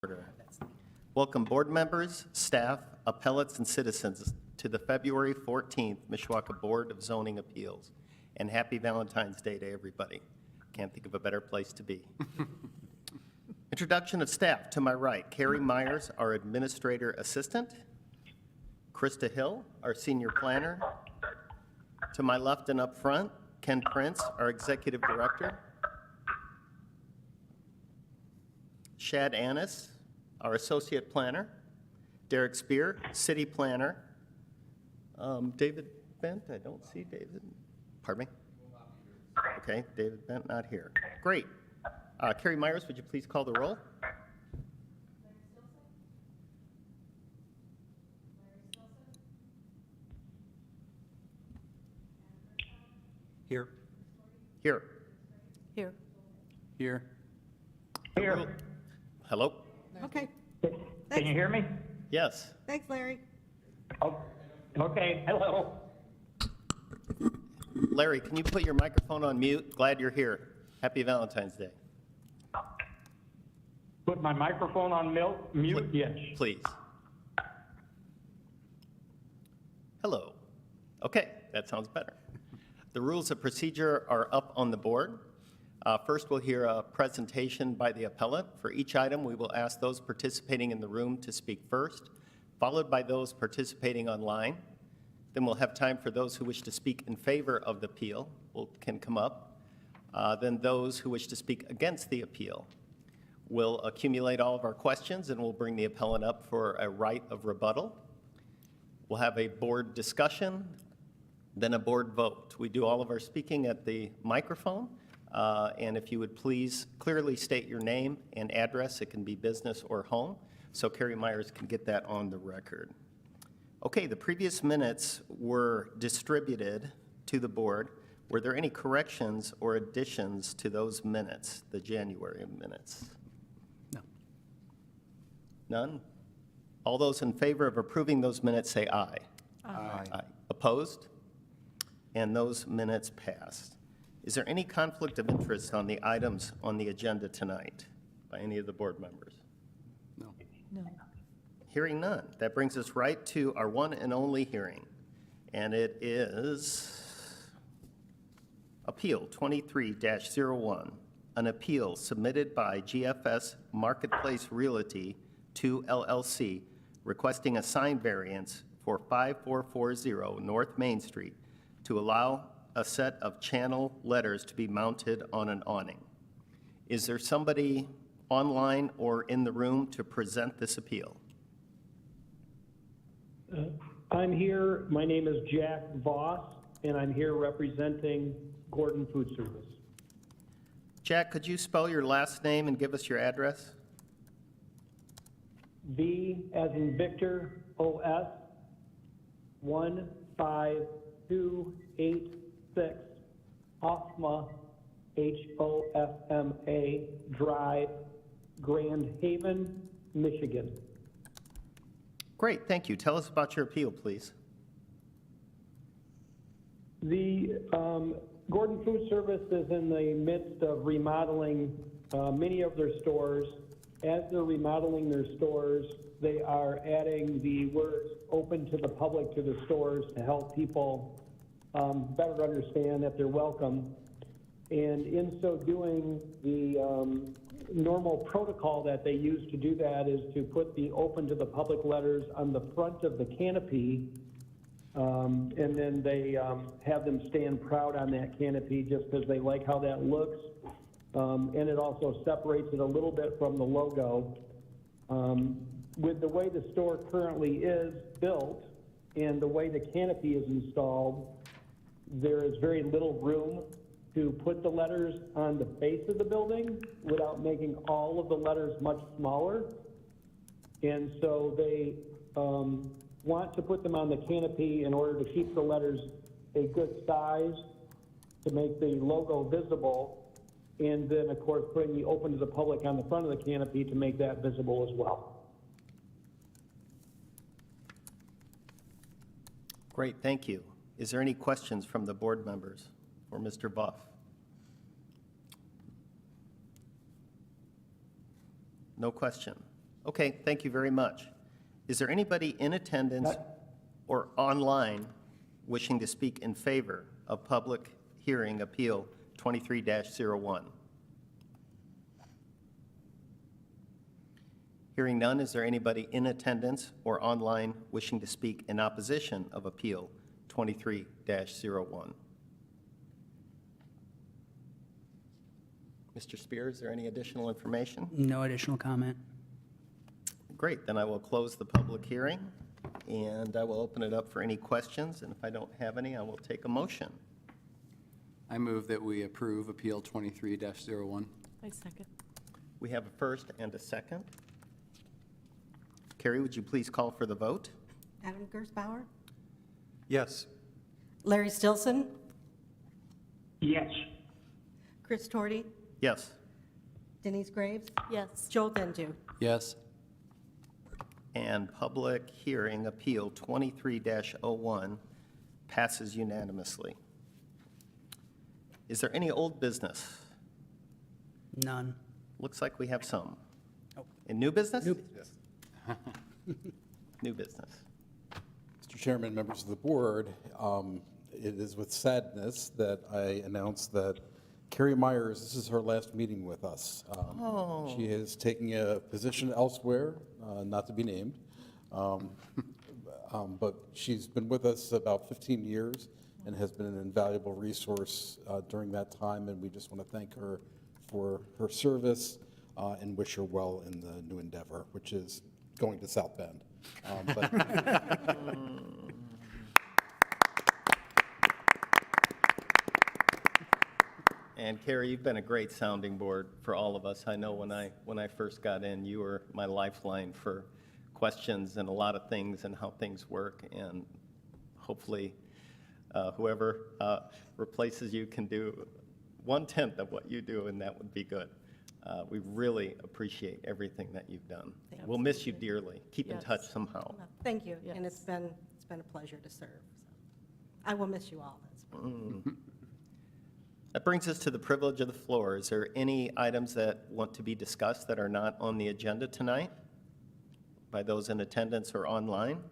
Order. Welcome board members, staff, appellates, and citizens to the February 14th Mishawaka Board of Zoning Appeals. And happy Valentine's Day to everybody. Can't think of a better place to be. Introduction of staff. To my right, Carrie Myers, our Administrator Assistant. Krista Hill, our Senior Planner. To my left and up front, Ken Prince, our Executive Director. Shad Annis, our Associate Planner. Derek Spear, City Planner. David Bent, I don't see David. Pardon me? Okay, David Bent not here. Great. Carrie Myers, would you please call the roll? Here. Here. Here. Here. Here. Hello? Okay. Can you hear me? Yes. Thanks, Larry. Oh, okay, hello. Larry, can you put your microphone on mute? Glad you're here. Happy Valentine's Day. Put my microphone on mute? Yes. Please. Hello. Okay, that sounds better. The rules of procedure are up on the board. First, we'll hear a presentation by the appellant. For each item, we will ask those participating in the room to speak first, followed by those participating online. Then we'll have time for those who wish to speak in favor of the appeal can come up. Then those who wish to speak against the appeal. We'll accumulate all of our questions and we'll bring the appellant up for a right of rebuttal. We'll have a board discussion, then a board vote. We do all of our speaking at the microphone. And if you would please clearly state your name and address, it can be business or home, so Carrie Myers can get that on the record. Okay, the previous minutes were distributed to the board. Were there any corrections or additions to those minutes, the January minutes? No. None? All those in favor of approving those minutes say aye. Aye. Aye. Opposed? And those minutes passed. Is there any conflict of interest on the items on the agenda tonight by any of the board members? No. No. Hearing none. That brings us right to our one and only hearing, and it is Appeal 23-01, an appeal submitted by GFS Marketplace Realty 2 LLC requesting a sign variance for 5440 North Main Street to allow a set of channel letters to be mounted on an awning. Is there somebody online or in the room to present this appeal? I'm here. My name is Jack Voss, and I'm here representing Gordon Food Service. Jack, could you spell your last name and give us your address? V as in Victor, OS, 15286 Hoffma, HOFMA Drive, Grand Haven, Michigan. Great, thank you. Tell us about your appeal, please. The Gordon Food Service is in the midst of remodeling many of their stores. As they're remodeling their stores, they are adding the words open to the public to the stores to help people better understand that they're welcome. And in so doing, the normal protocol that they use to do that is to put the open to the public letters on the front of the canopy, and then they have them stand proud on that canopy just because they like how that looks. And it also separates it a little bit from the logo. With the way the store currently is built and the way the canopy is installed, there is very little room to put the letters on the base of the building without making all of the letters much smaller. And so they want to put them on the canopy in order to keep the letters a good size to make the logo visible. And then, of course, putting the open to the public on the front of the canopy to make that visible as well. Great, thank you. Is there any questions from the board members for Mr. Buff? No question. Okay, thank you very much. Is there anybody in attendance or online wishing to speak in favor of public hearing appeal 23-01? Hearing none, is there anybody in attendance or online wishing to speak in opposition of appeal 23-01? Mr. Spear, is there any additional information? No additional comment. Great, then I will close the public hearing, and I will open it up for any questions, and if I don't have any, I will take a motion. I move that we approve Appeal 23-01. I second. We have a first and a second. Carrie, would you please call for the vote? Adam Gersbauer, Yes. Larry Stilson, Yes. Chris Torty, Yes. Denise Graves, Yes. Joel Dentu. Yes. And public hearing appeal 23-01 passes unanimously. Is there any old business? None. Looks like we have some. Oh. In new business? New business. Mr. Chairman, members of the board, it is with sadness that I announce that Carrie Myers, this is her last meeting with us. She is taking a position elsewhere, not to be named, but she's been with us about 15 years and has been an invaluable resource during that time, and we just want to thank her for her service and wish her well in the new endeavor, which is going to South Bend. But And Carrie, you've been a great sounding board for all of us. I know when I first got in, you were my lifeline for questions and a lot of things and how things work. And hopefully, whoever replaces you can do 1/10 of what you do, and that would be good. We really appreciate everything that you've done. We'll miss you dearly. Keep in Yes. touch somehow. Thank you, and Yes. it's been a pleasure to serve. So I will miss you all. That brings us to the privilege of the floor. Is there any items that want to be discussed that are not on the agenda tonight by those in attendance or online?